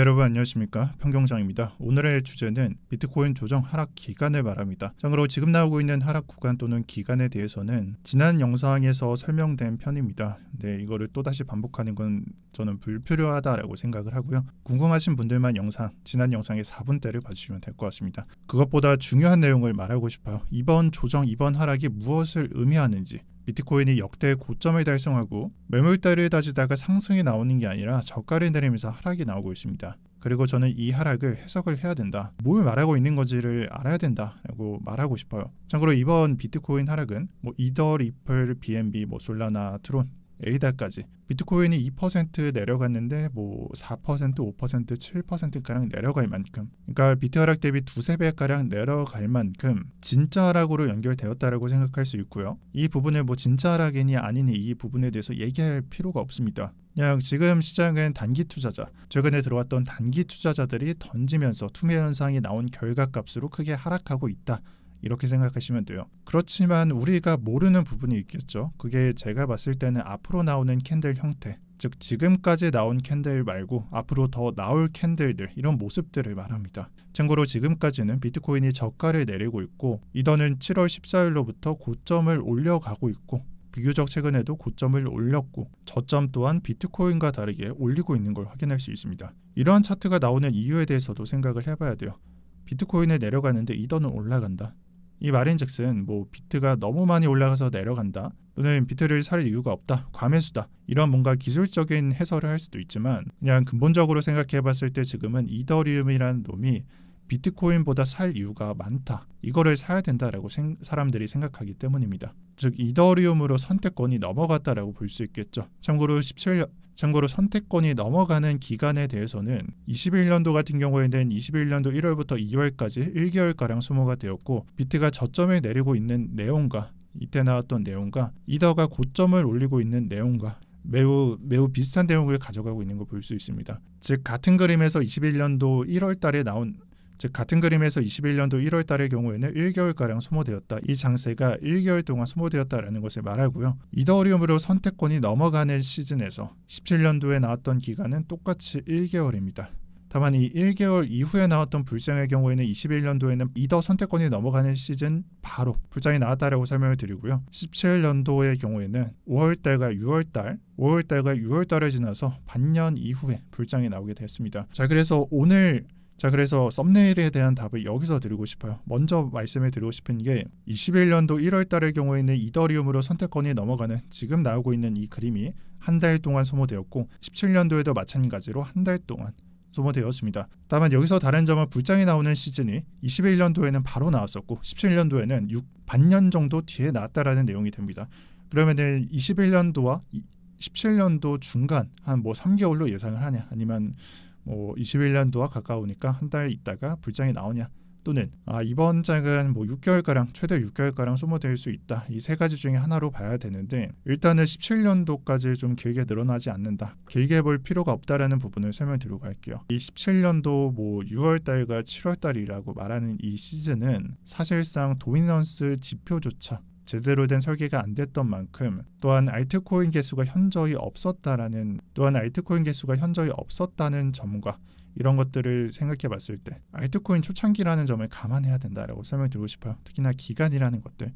여러분 안녕하십니까, 평경장입니다. 오늘의 주제는 비트코인 조정 하락 기간을 말합니다. 참고로 지금 나오고 있는 하락 구간 또는 기간에 대해서는 지난 영상에서 설명된 편입니다. 네, 이거를 또다시 반복하는 건 저는 불필요하다라고 생각을 하고요. 궁금하신 분들만 지난 영상의 4분대를 봐주시면 될 것 같습니다. 그것보다 중요한 내용을 말하고 싶어요. 이번 조정, 이번 하락이 무엇을 의미하는지, 비트코인이 역대 고점을 달성하고 매물대를 다지다가 상승이 나오는 게 아니라 저가를 내리면서 하락이 나오고 있습니다. 그리고 저는 이 하락을 해석을 해야 된다, 뭘 말하고 있는 건지를 알아야 된다라고 말하고 싶어요. 참고로 이번 비트코인 하락은 이더, 리플, BNB, 솔라나, 트론, 에이다까지 비트코인이 2% 내려갔는데 4%, 5%, 7%가량 내려갈 만큼, 그러니까 비트 하락 대비 두세 배가량 내려갈 만큼 진짜 하락으로 연결되었다라고 생각할 수 있고요. 이 부분을 진짜 하락이니 아니니 이 부분에 대해서 얘기할 필요가 없습니다. 그냥 지금 시장은 단기 투자자, 최근에 들어왔던 단기 투자자들이 던지면서 투매 현상이 나온 결과값으로 크게 하락하고 있다, 이렇게 생각하시면 돼요. 그렇지만 우리가 모르는 부분이 있겠죠. 그게 제가 봤을 때는 앞으로 나오는 캔들 형태, 즉 지금까지 나온 캔들 말고 앞으로 더 나올 캔들들, 이런 모습들을 말합니다. 참고로 지금까지는 비트코인이 저가를 내리고 있고, 이더는 7월 14일로부터 고점을 올려가고 있고, 비교적 최근에도 고점을 올렸고, 저점 또한 비트코인과 다르게 올리고 있는 걸 확인할 수 있습니다. 이러한 차트가 나오는 이유에 대해서도 생각을 해봐야 돼요. 비트코인을 내려가는데 이더는 올라간다. 이 말인즉슨 비트가 너무 많이 올라가서 내려간다, 또는 비트를 살 이유가 없다, 과매수다, 이런 뭔가 기술적인 해설을 할 수도 있지만, 그냥 근본적으로 생각해봤을 때 지금은 이더리움이라는 놈이 비트코인보다 살 이유가 많다, 이거를 사야 된다라고 사람들이 생각하기 때문입니다. 즉 이더리움으로 선택권이 넘어갔다라고 볼 수 있겠죠. 참고로 선택권이 넘어가는 기간에 대해서는 21년도 같은 경우에는 21년도 1월부터 2월까지 1개월가량 소모가 되었고, 비트가 저점을 내리고 있는 내용과 이때 나왔던 내용과 이더가 고점을 올리고 있는 내용과 매우 비슷한 내용을 가져가고 있는 걸 볼 수 있습니다. 즉 같은 그림에서 21년도 1월 달의 경우에는 1개월가량 소모되었다. 이 장세가 1개월 동안 소모되었다라는 것을 말하고요. 이더리움으로 선택권이 넘어가는 시즌에서 17년도에 나왔던 기간은 똑같이 1개월입니다. 다만 이 1개월 이후에 나왔던 불장의 경우에는 21년도에는 이더 선택권이 넘어가는 시즌 바로 불장이 나왔다라고 설명을 드리고요. 17년도의 경우에는 5월달과 6월달을 지나서 반년 이후에 불장이 나오게 됐습니다. 그래서 썸네일에 대한 답을 여기서 드리고 싶어요. 먼저 말씀을 드리고 싶은 게 21년도 1월 달의 경우에는 이더리움으로 선택권이 넘어가는 지금 나오고 있는 이 그림이 한 달 동안 소모되었고, 17년도에도 마찬가지로 한 달 동안 소모되었습니다. 다만 여기서 다른 점은 불장이 나오는 시즌이 21년도에는 바로 나왔었고 17년도에는 반년 정도 뒤에 나왔다라는 내용이 됩니다. 그러면은 21년도와 17년도 중간 한 3개월로 예상을 하냐, 아니면 21년도와 가까우니까 한 달 있다가 불장이 나오냐, 또는 이번 장은 최대 6개월가량 소모될 수 있다, 이 세 가지 중에 하나로 봐야 되는데, 일단은 17년도까지 좀 길게 늘어나지 않는다, 길게 볼 필요가 없다라는 부분을 설명드리고 갈게요. 이 17년도 6월달과 7월달이라고 말하는 이 시즌은 사실상 도미넌스 지표조차 제대로 된 설계가 안 됐던 만큼, 또한 알트코인 개수가 현저히 없었다는 점과 이런 것들을 생각해 봤을 때 알트코인 초창기라는 점을 감안해야 된다라고 설명드리고 싶어요. 특히나 기간이라는 것들,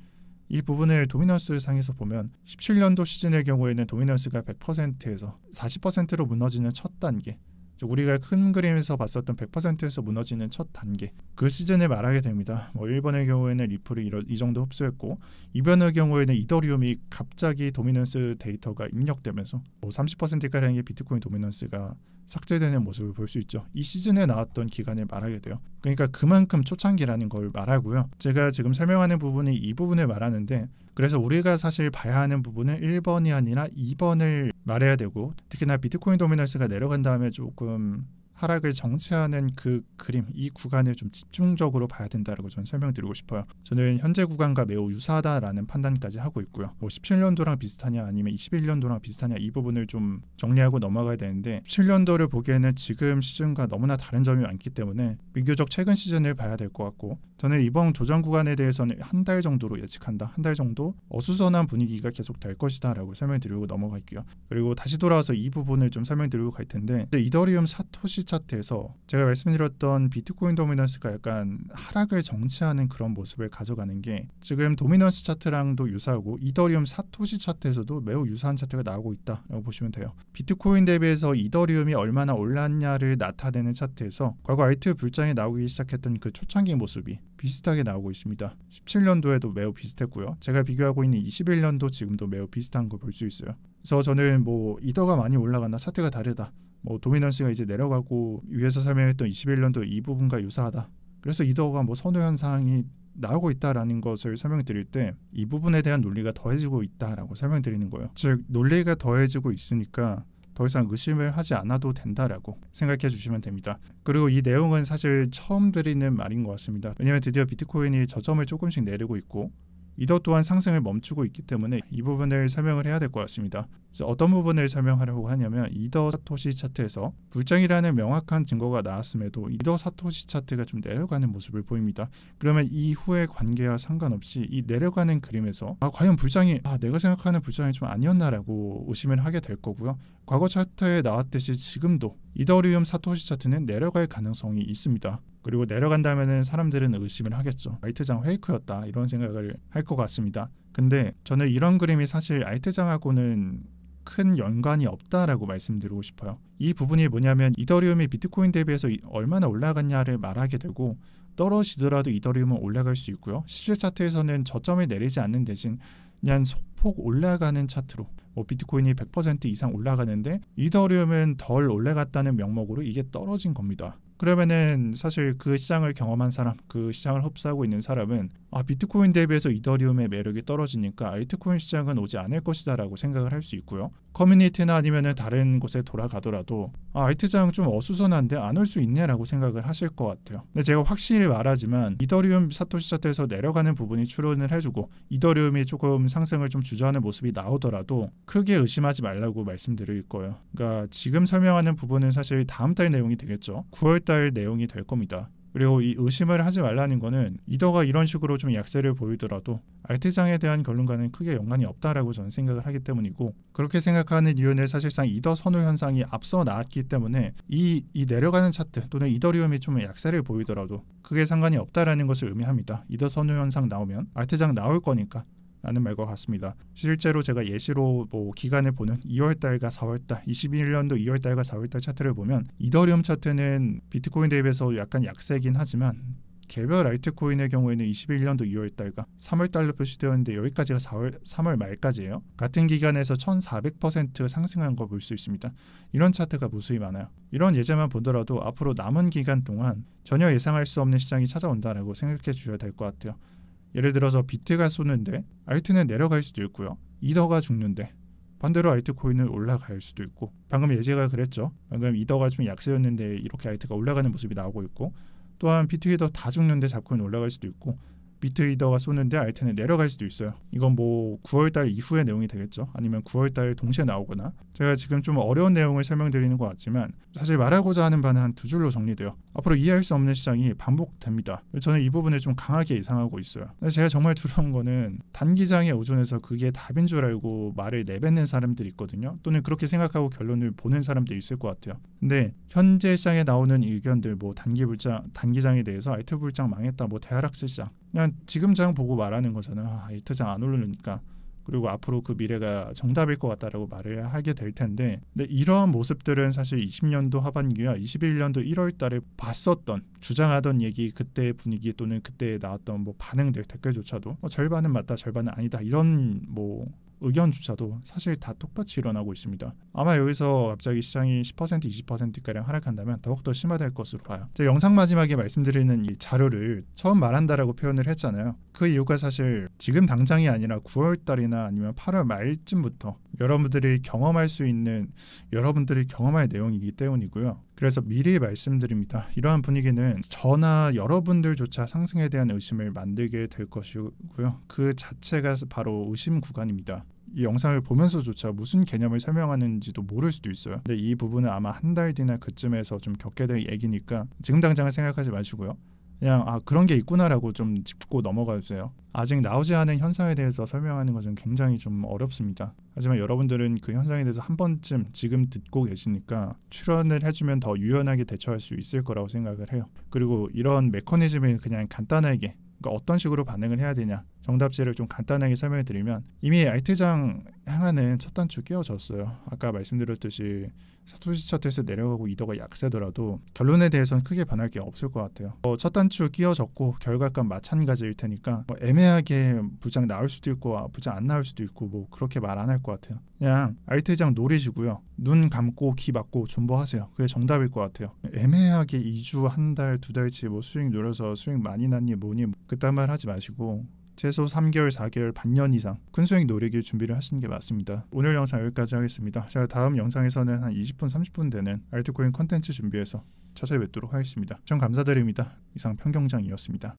이 부분을 도미넌스 상에서 보면 17년도 시즌의 경우에는 도미넌스가 100%에서 40%로 무너지는 첫 단계, 우리가 큰 그림에서 봤었던 100%에서 무너지는 첫 단계, 그 시즌을 말하게 됩니다. 1번의 경우에는 리플이 이 정도 흡수했고, 2번의 경우에는 이더리움이 갑자기 도미넌스 데이터가 입력되면서 30%가량의 비트코인 도미넌스가 삭제되는 모습을 볼 수 있죠. 이 시즌에 나왔던 기간을 말하게 돼요. 그러니까 그만큼 초창기라는 걸 말하고요. 제가 지금 설명하는 부분이 이 부분을 말하는데, 그래서 우리가 사실 봐야 하는 부분은 1번이 아니라 2번을 말해야 되고, 특히나 비트코인 도미넌스가 내려간 다음에 조금 하락을 정체하는 그 그림, 이 구간을 좀 집중적으로 봐야 된다라고 저는 설명드리고 싶어요. 저는 현재 구간과 매우 유사하다라는 판단까지 하고 있고요. 17년도랑 비슷하냐 아니면 21년도랑 비슷하냐, 이 부분을 좀 정리하고 넘어가야 되는데, 17년도를 보기에는 지금 시즌과 너무나 다른 점이 많기 때문에 비교적 최근 시즌을 봐야 될 것 같고, 저는 이번 조정 구간에 대해서는 한 달 정도로 예측한다. 한 달 정도 어수선한 분위기가 계속 될 것이다 라고 설명드리고 넘어갈게요. 그리고 다시 돌아와서 이 부분을 좀 설명드리고 갈 텐데, 이더리움 사토시 차트에서 제가 말씀드렸던 비트코인 도미넌스가 약간 하락을 정체하는 그런 모습을 가져가는 게 지금 도미넌스 차트랑도 유사하고 이더리움 사토시 차트에서도 매우 유사한 차트가 나오고 있다라고 보시면 돼요. 비트코인 대비해서 이더리움이 얼마나 올랐냐를 나타내는 차트에서 과거 알트 불장이 나오기 시작했던 그 초창기 모습이 비슷하게 나오고 있습니다. 17년도에도 매우 비슷했고요. 제가 비교하고 있는 21년도 지금도 매우 비슷한 걸 볼 수 있어요. 그래서 저는 뭐 이더가 많이 올라간다, 차트가 다르다, 뭐 도미넌스가 이제 내려가고 위에서 설명했던 21년도 이 부분과 유사하다, 그래서 이더가 뭐 선호 현상이 나오고 있다라는 것을 설명드릴 때 이 부분에 대한 논리가 더해지고 있다라고 설명드리는 거예요. 즉 논리가 더해지고 있으니까 더 이상 의심을 하지 않아도 된다라고 생각해 주시면 됩니다. 그리고 이 내용은 사실 처음 드리는 말인 것 같습니다. 왜냐하면 드디어 비트코인이 저점을 조금씩 내리고 있고 이더 또한 상승을 멈추고 있기 때문에 이 부분을 설명을 해야 될 것 같습니다. 그래서 어떤 부분을 설명하려고 하냐면, 이더 사토시 차트에서 불장이라는 명확한 증거가 나왔음에도 이더 사토시 차트가 좀 내려가는 모습을 보입니다. 그러면 이후의 관계와 상관없이 이 내려가는 그림에서 과연 불장이 내가 생각하는 불장이 좀 아니었나라고 의심을 하게 될 거고요. 과거 차트에 나왔듯이 지금도 이더리움 사토시 차트는 내려갈 가능성이 있습니다. 그리고 내려간다면 사람들은 의심을 하겠죠. 알트장 페이크였다, 이런 생각을 할 것 같습니다. 근데 저는 이런 그림이 사실 알트장하고는 큰 연관이 없다라고 말씀드리고 싶어요. 이 부분이 뭐냐면, 이더리움이 비트코인 대비해서 얼마나 올라갔냐를 말하게 되고, 떨어지더라도 이더리움은 올라갈 수 있고요. 실제 차트에서는 저점을 내리지 않는 대신 그냥 소폭 올라가는 차트로, 뭐 비트코인이 100% 이상 올라가는데 이더리움은 덜 올라갔다는 명목으로 이게 떨어진 겁니다. 그러면은 사실 그 시장을 경험한 사람, 그 시장을 흡수하고 있는 사람은 비트코인 대비해서 이더리움의 매력이 떨어지니까 알트코인 시장은 오지 않을 것이다 라고 생각을 할 수 있고요. 커뮤니티나 아니면은 다른 곳에 돌아가더라도 알트장 좀 어수선한데 안 올 수 있네 라고 생각을 하실 것 같아요. 근데 제가 확실히 말하지만 이더리움 사토시 차트에서 내려가는 부분이 출현을 해주고 이더리움이 조금 상승을 좀 주저하는 모습이 나오더라도 크게 의심하지 말라고 말씀드릴 거예요. 그러니까 지금 설명하는 부분은 사실 다음 달 내용이 되겠죠. 9월 달 내용이 될 겁니다. 그리고 이 의심을 하지 말라는 거는 이더가 이런 식으로 좀 약세를 보이더라도 알트장에 대한 결론과는 크게 연관이 없다라고 저는 생각을 하기 때문이고, 그렇게 생각하는 이유는 사실상 이더 선호 현상이 앞서 나왔기 때문에 이 내려가는 차트 또는 이더리움이 좀 약세를 보이더라도 크게 상관이 없다라는 것을 의미합니다. 이더 선호 현상 나오면 알트장 나올 거니까 라는 말과 같습니다. 실제로 제가 예시로 뭐 기간을 보는 2월달과 4월달, 21년도 2월달과 4월달 차트를 보면 이더리움 차트는 비트코인 대비해서 약간 약세긴 하지만 개별 알트코인의 경우에는 21년도 2월달과 3월달로 표시되었는데 여기까지가 3월 말까지예요. 같은 기간에서 1400% 상승한 걸 볼 수 있습니다. 이런 차트가 무수히 많아요. 이런 예제만 보더라도 앞으로 남은 기간 동안 전혀 예상할 수 없는 시장이 찾아온다라고 생각해 주셔야 될 것 같아요. 예를 들어서 비트가 쏘는데 알트는 내려갈 수도 있고요. 이더가 죽는데 반대로 알트코인은 올라갈 수도 있고, 방금 예제가 그랬죠. 방금 이더가 좀 약세였는데 이렇게 알트가 올라가는 모습이 나오고 있고, 또한 비트이더 다 죽는데 잡코인 올라갈 수도 있고, 비트이더가 쏘는데 알트는 내려갈 수도 있어요. 이건 뭐 9월달 이후의 내용이 되겠죠. 아니면 9월달 동시에 나오거나. 제가 지금 좀 어려운 내용을 설명드리는 것 같지만 사실 말하고자 하는 바는 한 두 줄로 정리돼요. 앞으로 이해할 수 없는 시장이 반복됩니다. 저는 이 부분을 좀 강하게 예상하고 있어요. 제가 정말 두려운 거는 단기장의 오존에서 그게 답인 줄 알고 말을 내뱉는 사람들이 있거든요. 또는 그렇게 생각하고 결론을 보는 사람들이 있을 것 같아요. 근데 현재 시장에 나오는 의견들, 뭐 단기장에 대해서 알트 불장 망했다, 뭐 대하락세 시장, 그냥 지금 장 보고 말하는 거잖아요. 알트장 안 오르니까, 그리고 앞으로 그 미래가 정답일 것 같다라고 말을 하게 될 텐데, 근데 이러한 모습들은 사실 20년도 하반기와 21년도 1월 달에 봤었던, 주장하던 얘기, 그때의 분위기 또는 그때 나왔던 뭐 반응들, 댓글조차도 절반은 맞다, 절반은 아니다, 이런 뭐 의견조차도 사실 다 똑같이 일어나고 있습니다. 아마 여기서 갑자기 시장이 10% 20%가량 하락한다면 더욱더 심화될 것으로 봐요. 제가 영상 마지막에 말씀드리는 이 자료를 처음 말한다라고 표현을 했잖아요. 그 이유가 사실 지금 당장이 아니라 9월달이나 아니면 8월 말쯤부터 여러분들이 경험할 수 있는, 여러분들이 경험할 내용이기 때문이고요. 그래서 미리 말씀드립니다. 이러한 분위기는 저나 여러분들조차 상승에 대한 의심을 만들게 될 것이고요. 그 자체가 바로 의심 구간입니다. 이 영상을 보면서조차 무슨 개념을 설명하는지도 모를 수도 있어요. 근데 이 부분은 아마 한 달 뒤나 그쯤에서 좀 겪게 될 얘기니까 지금 당장은 생각하지 마시고요. 그냥 그런 게 있구나라고 좀 짚고 넘어가 주세요. 아직 나오지 않은 현상에 대해서 설명하는 것은 굉장히 좀 어렵습니다. 하지만 여러분들은 그 현상에 대해서 한 번쯤 지금 듣고 계시니까 출연을 해주면 더 유연하게 대처할 수 있을 거라고 생각을 해요. 그리고 이런 메커니즘을 그냥 간단하게, 그러니까 어떤 식으로 반응을 해야 되냐, 정답지를 좀 간단하게 설명해 드리면, 이미 알트장 향하는 첫 단추 끼워졌어요. 아까 말씀드렸듯이 사토시 차트에서 내려가고 이더가 약세더라도 결론에 대해서는 크게 변할 게 없을 것 같아요. 첫 단추 끼워졌고 결과값 마찬가지일 테니까 애매하게 부장 나올 수도 있고 부장 안 나올 수도 있고 그렇게 말 안 할 것 같아요. 그냥 알트장 노리시고요. 눈 감고 귀 막고 존버하세요. 그게 정답일 것 같아요. 애매하게 2주, 한 달, 두 달치 수익 노려서 수익 많이 났니 뭐니 그딴 말 하지 마시고 최소 3개월, 4개월, 반년 이상 큰 수익 노리길 준비를 하시는 게 맞습니다. 오늘 영상 여기까지 하겠습니다. 제가 다음 영상에서는 한 20분, 30분 되는 알트코인 컨텐츠 준비해서 찾아뵙도록 하겠습니다. 시청 감사드립니다. 이상 평경장이었습니다.